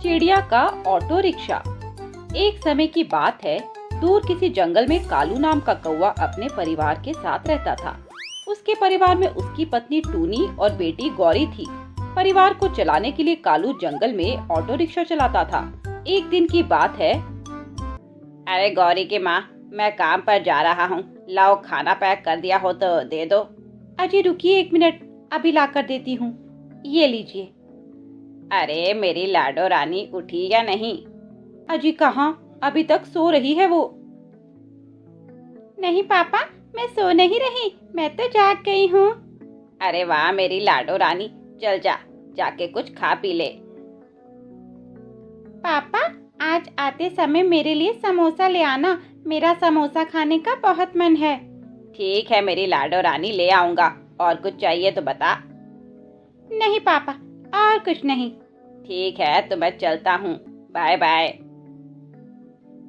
चिड़िया का auto rickshaw. एक समय की बात है, दूर किसी जंगल में कालू नाम का कौवा अपने परिवार के साथ रहता था। उसके परिवार में उसकी पत्नी टूनी और बेटी गौरी थी। परिवार को चलाने के लिए कालू जंगल में ऑटो रिक्शा चलाता था। एक दिन की बात है। अरे गौरी की माँ, मैं काम पर जा रहा हूँ, लाओ खाना पैक कर दिया हो तो दे दो। अजी रुकिए एक मिनट, अभी ला कर देती हूँ, ये लीजिए। अरे मेरी लाडो रानी उठी या नहीं? अजी कहाँ, अभी तक सो रही है वो। नहीं पापा, मैं सो नहीं रही, मैं तो जाग गई हूँ। अरे वाह मेरी लाडो रानी, चल जाके कुछ खा पी ले। पापा आज आते समय मेरे लिए समोसा ले आना, मेरा समोसा खाने का बहुत मन है। ठीक है मेरी लाडो रानी, ले आऊंगा। और कुछ चाहिए तो बता। नहीं पापा, और कुछ नहीं। ठीक है तो मैं चलता हूँ, बाय बाय।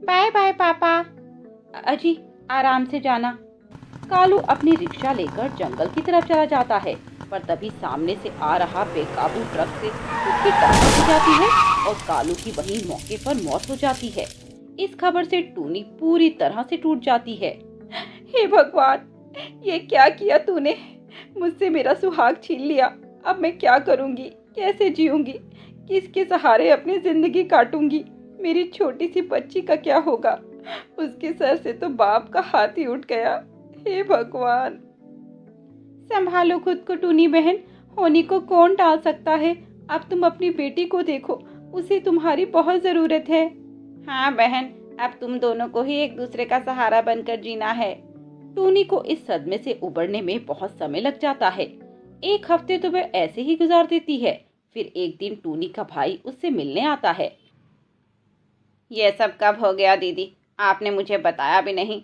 बाय बाय पापा। अजी आराम से जाना। कालू अपनी रिक्शा लेकर जंगल की तरफ चला जाता है, पर तभी सामने से आ रहा बेकाबू ट्रक से उसकी टक्कर हो जाती है और कालू की वहीं मौके पर मौत हो जाती है। इस खबर से टूनी पूरी तरह से टूट जाती है। हे भगवान, ये क्या किया तूने? मुझसे मेरा सुहाग छीन लिया। अब मैं क्या करूंगी, कैसे जीऊंगी, किसके सहारे अपनी जिंदगी काटूंगी? मेरी छोटी सी बच्ची का क्या होगा? उसके सर से तो बाप का हाथ ही उठ गया। हे भगवान, संभालो खुद को टूनी बहन, होनी को कौन टाल सकता है? अब तुम अपनी बेटी को देखो, उसे तुम्हारी बहुत जरूरत है। हाँ बहन, अब तुम दोनों को ही एक दूसरे का सहारा बनकर जीना है। टूनी को इस सदमे से उबरने में बहुत समय लग जाता है। एक हफ्ते तो वह ऐसे ही गुजार देती है। फिर एक दिन टूनी का भाई उससे मिलने आता है। यह सब कब हो गया दीदी? आपने मुझे बताया भी नहीं।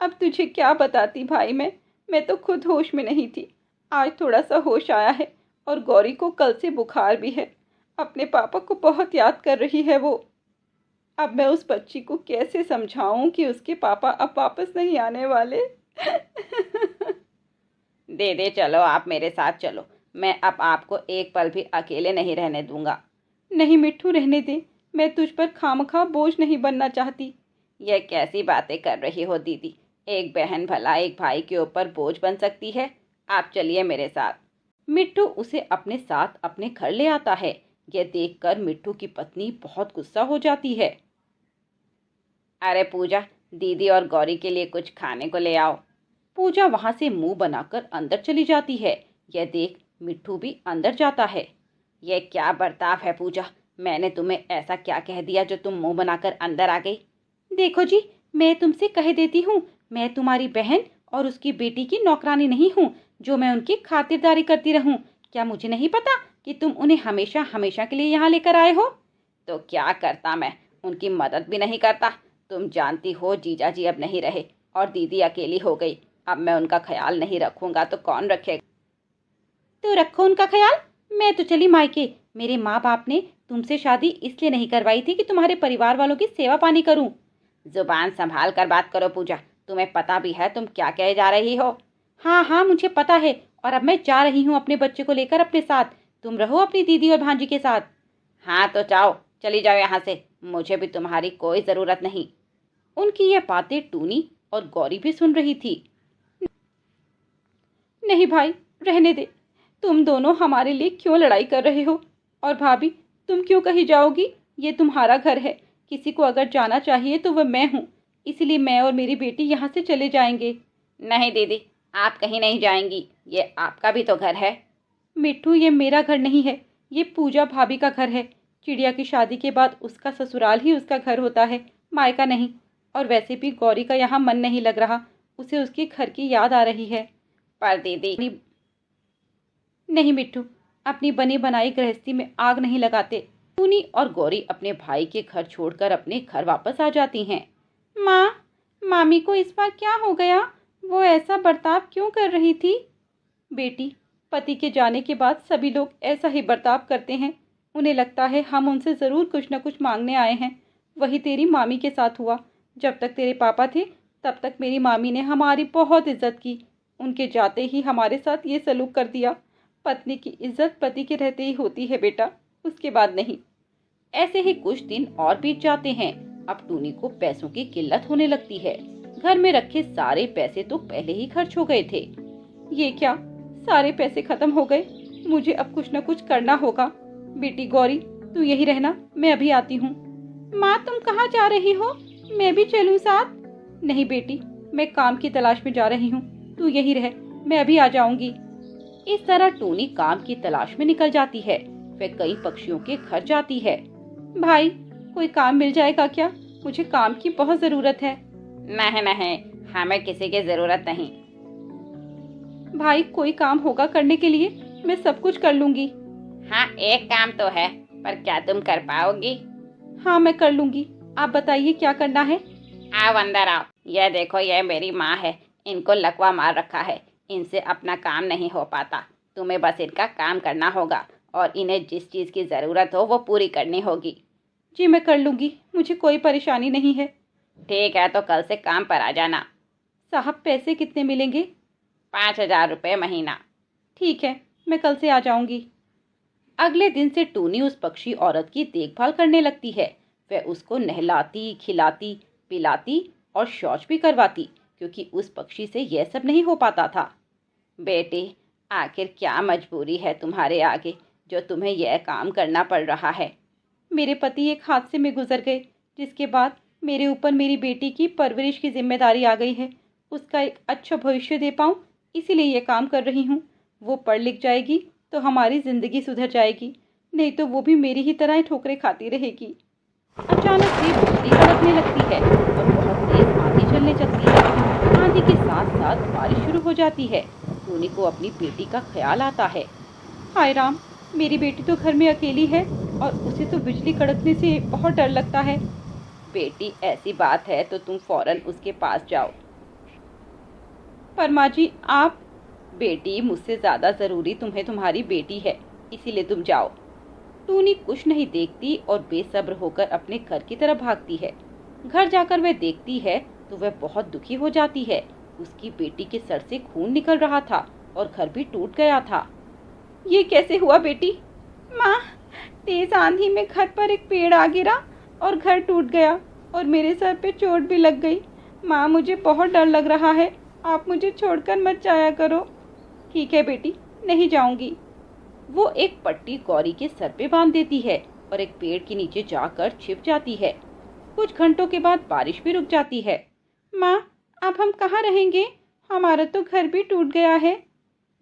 अब तुझे क्या बताती भाई, मैं तो खुद होश में नहीं थी। आज थोड़ा सा होश आया है और गौरी को कल से बुखार भी है। अपने पापा को बहुत याद कर रही है वो। अब मैं उस बच्ची को कैसे समझाऊं कि उसके पापा अब वापस नहीं आने वाले। दे चलो, आप मेरे साथ चलो, मैं अब आपको एक पल भी अकेले नहीं रहने दूंगा। नहीं मिट्ठू, रहने दे, मैं तुझ पर खामखा बोझ नहीं बनना चाहती। यह कैसी बातें कर रही हो दीदी? एक बहन भला एक भाई के ऊपर बोझ बन सकती है? आप चलिए मेरे साथ। मिट्ठू उसे अपने साथ अपने घर ले आता है। यह देखकर मिट्ठू की पत्नी बहुत गुस्सा हो जाती है। अरे पूजा, दीदी और गौरी के लिए कुछ खाने को ले आओ। पूजा वहां से मुंह बनाकर अंदर चली जाती है। यह देख मिट्ठू भी अंदर जाता है। यह क्या बर्ताव है पूजा? मैंने तुम्हें ऐसा क्या कह दिया जो तुम मुंह बनाकर अंदर आ गई? देखो जी, मैं तुमसे कह देती हूँ, मैं तुम्हारी बहन और उसकी बेटी की नौकरानी नहीं हूँ जो मैं उनकी खातिरदारी करती रहूँ। क्या मुझे नहीं पता कि तुम उन्हें हमेशा हमेशा के लिए यहाँ लेकर आए हो? तो क्या करता, मैं उनकी मदद भी नहीं करता। तुम जानती हो जीजा जी अब नहीं रहे और दीदी अकेली हो गई। अब मैं उनका ख्याल नहीं रखूंगा तो कौन रखेगा? तो रखो उनका ख्याल, मैं तो चली मायके। मेरे माँ बाप ने तुमसे शादी इसलिए नहीं करवाई थी कि तुम्हारे परिवार वालों की सेवा पानी करूं। जुबान संभाल कर बात करो पूजा, तुम्हें पता भी है तुम क्या कहे जा रही हो? हाँ हाँ मुझे पता है, और अब मैं जा रही हूँ अपने बच्चे को लेकर अपने साथ। तुम रहो अपनी दीदी और भांजी के साथ। हाँ तो जाओ, चली जाओ यहाँ से, मुझे भी तुम्हारी कोई ज़रूरत नहीं। उनकी यह बातें टूनी और गौरी भी सुन रही थी। नहीं भाई, रहने दे। तुम दोनों हमारे लिए क्यों लड़ाई कर रहे हो? और भाभी, तुम क्यों कहीं जाओगी? ये तुम्हारा घर है, किसी को अगर जाना चाहिए तो वह मैं हूँ। इसलिए मैं और मेरी बेटी यहाँ से चले जाएंगे। नहीं दीदी, आप कहीं नहीं जाएंगी, ये आपका भी तो घर है। मिट्ठू, ये मेरा घर नहीं है, ये पूजा भाभी का घर है। चिड़िया की शादी के बाद उसका ससुराल ही उसका घर होता है, मायका नहीं। और वैसे भी गौरी का यहाँ मन नहीं लग रहा, उसे उसके घर की याद आ रही है। पर दीदी। नहीं मिट्ठू, अपनी बनी बनाई गृहस्थी में आग नहीं लगाते। टूनी और गौरी अपने भाई के घर छोड़कर अपने घर वापस आ जाती हैं। माँ, मामी को इस बार क्या हो गया? वो ऐसा बर्ताव क्यों कर रही थी? बेटी, पति के जाने के बाद सभी लोग ऐसा ही बर्ताव करते हैं। उन्हें लगता है हम उनसे ज़रूर कुछ न कुछ मांगने आए हैं। वही तेरी मामी के साथ हुआ। जब तक तेरे पापा थे तब तक मेरी मामी ने हमारी बहुत इज्जत की। उनके जाते ही हमारे साथ ये सलूक कर दिया। पत्नी की इज्जत पति के रहते ही होती है बेटा, उसके बाद नहीं। ऐसे ही कुछ दिन और बीत जाते हैं। अब टूनी को पैसों की किल्लत होने लगती है। घर में रखे सारे पैसे तो पहले ही खर्च हो गए थे। ये क्या, सारे पैसे खत्म हो गए। मुझे अब कुछ न कुछ करना होगा। बेटी गौरी, तू यही रहना, मैं अभी आती हूँ। माँ, तुम कहाँ जा रही हो? मैं भी चलूँ साथ? नहीं बेटी, मैं काम की तलाश में जा रही हूँ, तू यही रह, मैं अभी आ जाऊंगी। इस तरह टूनी काम की तलाश में निकल जाती है। वह कई पक्षियों के घर जाती है। भाई, कोई काम मिल जाएगा क्या? मुझे काम की बहुत जरूरत है। नहीं नहीं, हमें किसी की जरूरत नहीं। भाई, कोई काम होगा करने के लिए? मैं सब कुछ कर लूंगी। हाँ, एक काम तो है, पर क्या तुम कर पाओगी? हाँ, मैं कर लूंगी। आप बताइए क्या करना है? आओ अंदर आओ। यह देखो, यह मेरी माँ है। इनको लकवा मार रखा है। इनसे अपना काम नहीं हो पाता। तुम्हें बस इनका काम करना होगा और इन्हें जिस चीज़ की ज़रूरत हो वो पूरी करनी होगी। जी, मैं कर लूँगी, मुझे कोई परेशानी नहीं है। ठीक है, तो कल से काम पर आ जाना। साहब, पैसे कितने मिलेंगे? 5,000 रुपये महीना। ठीक है, मैं कल से आ जाऊँगी। अगले दिन से टूनी उस पक्षी औरत की देखभाल करने लगती है। वह उसको नहलाती, खिलाती, पिलाती और शौच भी करवाती, क्योंकि उस पक्षी से यह सब नहीं हो पाता था। बेटी, आखिर क्या मजबूरी है तुम्हारे आगे जो तुम्हें यह काम करना पड़ रहा है? मेरे पति एक हादसे में गुजर गए, जिसके बाद मेरे ऊपर मेरी बेटी की परवरिश की जिम्मेदारी आ गई है। उसका एक अच्छा भविष्य दे पाऊँ, इसीलिए यह काम कर रही हूँ। वो पढ़ लिख जाएगी तो हमारी ज़िंदगी सुधर जाएगी, नहीं तो वो भी मेरी ही तरह ठोकरें खाती रहेगी। अचानक से बिजली कड़कने लगती है और बहुत तेज आंधी चलने लगती है। आंधी के साथ साथ बारिश शुरू हो जाती है। टूनी को अपनी बेटी का ख्याल आता है। हाय राम, मेरी बेटी तो घर में अकेली है और उसे तो बिजली कड़कने से बहुत डर लगता है। बेटी, ऐसी बात है तो तुम फौरन उसके पास जाओ। पर माँ जी, आप? बेटी, मुझसे ज़्यादा ज़रूरी तुम्हें तुम्हारी बेटी है, इसीलिए तुम जाओ। टूनी कुछ नहीं देखती और बेसब्र होकर अपने घर की तरफ भागती है। घर जाकर वह देखती है तो वह बहुत दुखी हो जाती है। उसकी बेटी के सर से खून निकल रहा था और घर भी टूट गया था। ये कैसे हुआ बेटी? माँ, तेज आंधी में घर पर एक पेड़ आ गिरा और घर टूट गया और मेरे सर पे चोट भी लग गई। माँ, मुझे बहुत डर लग रहा है, आप मुझे छोड़कर मत जाया करो। ठीक है बेटी, नहीं जाऊंगी। वो एक पट्टी गौरी के सर पे बांध देती है और एक पेड़ के नीचे जाकर छिप जाती है। कुछ घंटों के बाद बारिश भी रुक जाती है। माँ, अब हम कहाँ रहेंगे? हमारा तो घर भी टूट गया है।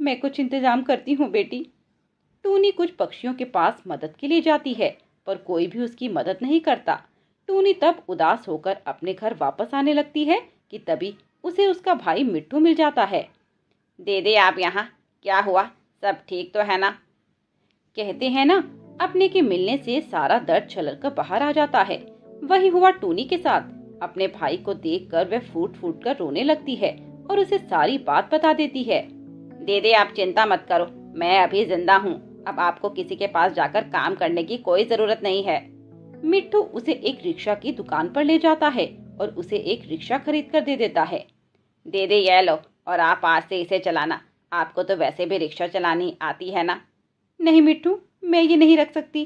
मैं कुछ इंतजाम करती हूँ बेटी। टूनी कुछ पक्षियों के पास मदद के लिए जाती है, पर कोई भी उसकी मदद नहीं करता। टूनी तब उदास होकर अपने घर वापस आने लगती है कि तभी उसे उसका भाई मिट्ठू मिल जाता है। दीदी, आप यहाँ? क्या हुआ, सब ठीक तो है ना? कहते हैं ना, अपने के मिलने से सारा दर्द छलक कर बाहर आ जाता है। वही हुआ टूनी के साथ। अपने भाई को देखकर वह फूट फूट कर रोने लगती है और उसे सारी बात बता देती है। दीदी, आप चिंता मत करो, मैं अभी जिंदा हूँ। अब आपको किसी के पास जाकर काम करने की कोई जरूरत नहीं है। मिट्ठू उसे एक रिक्शा की दुकान पर ले जाता है और उसे एक रिक्शा खरीद कर दे देता है। दीदी, यह लो और आप आज से इसे चलाना। आपको तो वैसे भी रिक्शा चलानी आती है ना? नहीं मिट्ठू, मैं ये नहीं रख सकती।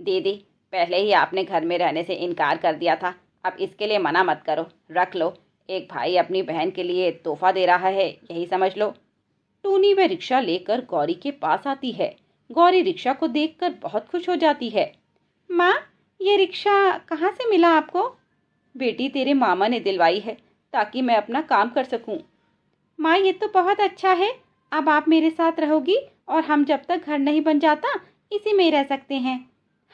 दीदी, पहले ही आपने घर में रहने से इनकार कर दिया था, अब इसके लिए मना मत करो, रख लो। एक भाई अपनी बहन के लिए तोहफा दे रहा है, यही समझ लो। टूनी वह रिक्शा लेकर गौरी के पास आती है। गौरी रिक्शा को देखकर बहुत खुश हो जाती है। माँ, ये रिक्शा कहाँ से मिला आपको? बेटी, तेरे मामा ने दिलवाई है ताकि मैं अपना काम कर सकूं। माँ, ये तो बहुत अच्छा है। अब आप मेरे साथ रहोगी और हम जब तक घर नहीं बन जाता इसी में रह सकते हैं।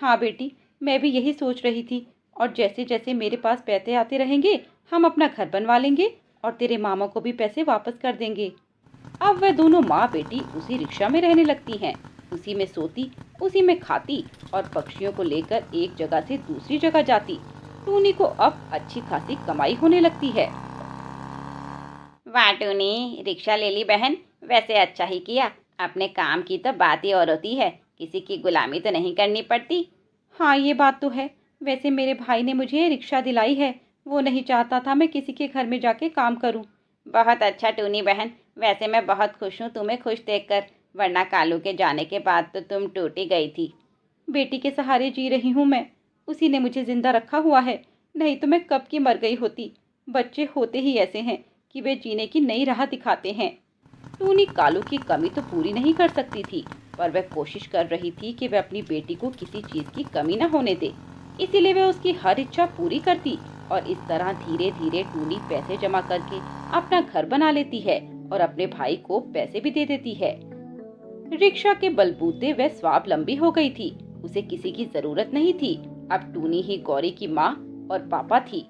हाँ बेटी, मैं भी यही सोच रही थी, और जैसे जैसे मेरे पास पैसे आते रहेंगे हम अपना घर बनवा लेंगे और तेरे मामा को भी पैसे वापस कर देंगे। अब वह दोनों माँ बेटी उसी रिक्शा में रहने लगती हैं। उसी में सोती, उसी में खाती और पक्षियों को लेकर एक जगह से दूसरी जगह जाती। टूनी को अब अच्छी खासी कमाई होने लगती है। वाह टूनी, रिक्शा ले ली बहन, वैसे अच्छा ही किया। अपने काम की तो बात ही और होती है, किसी की गुलामी तो नहीं करनी पड़ती। हाँ, ये बात तो है। वैसे मेरे भाई ने मुझे रिक्शा दिलाई है, वो नहीं चाहता था मैं किसी के घर में जाके काम करूं। बहुत अच्छा टूनी बहन, वैसे मैं बहुत खुश हूँ तुम्हें खुश देखकर, वरना कालू के जाने के बाद तो तुम टूटी गई थी। बेटी के सहारे जी रही हूँ मैं, उसी ने मुझे जिंदा रखा हुआ है, नहीं तो मैं कब की मर गई होती। बच्चे होते ही ऐसे हैं कि वे जीने की नई राह दिखाते हैं। टूनी कालू की कमी तो पूरी नहीं कर सकती थी, पर वह कोशिश कर रही थी कि वह अपनी बेटी को किसी चीज की कमी न होने दे। इसीलिए वह उसकी हर इच्छा पूरी करती और इस तरह धीरे धीरे टूनी पैसे जमा करके अपना घर बना लेती है और अपने भाई को पैसे भी दे देती है। रिक्शा के बलबूते वह स्वावलंबी हो गई थी। उसे किसी की जरूरत नहीं थी। अब टूनी ही गौरी की माँ और पापा थी।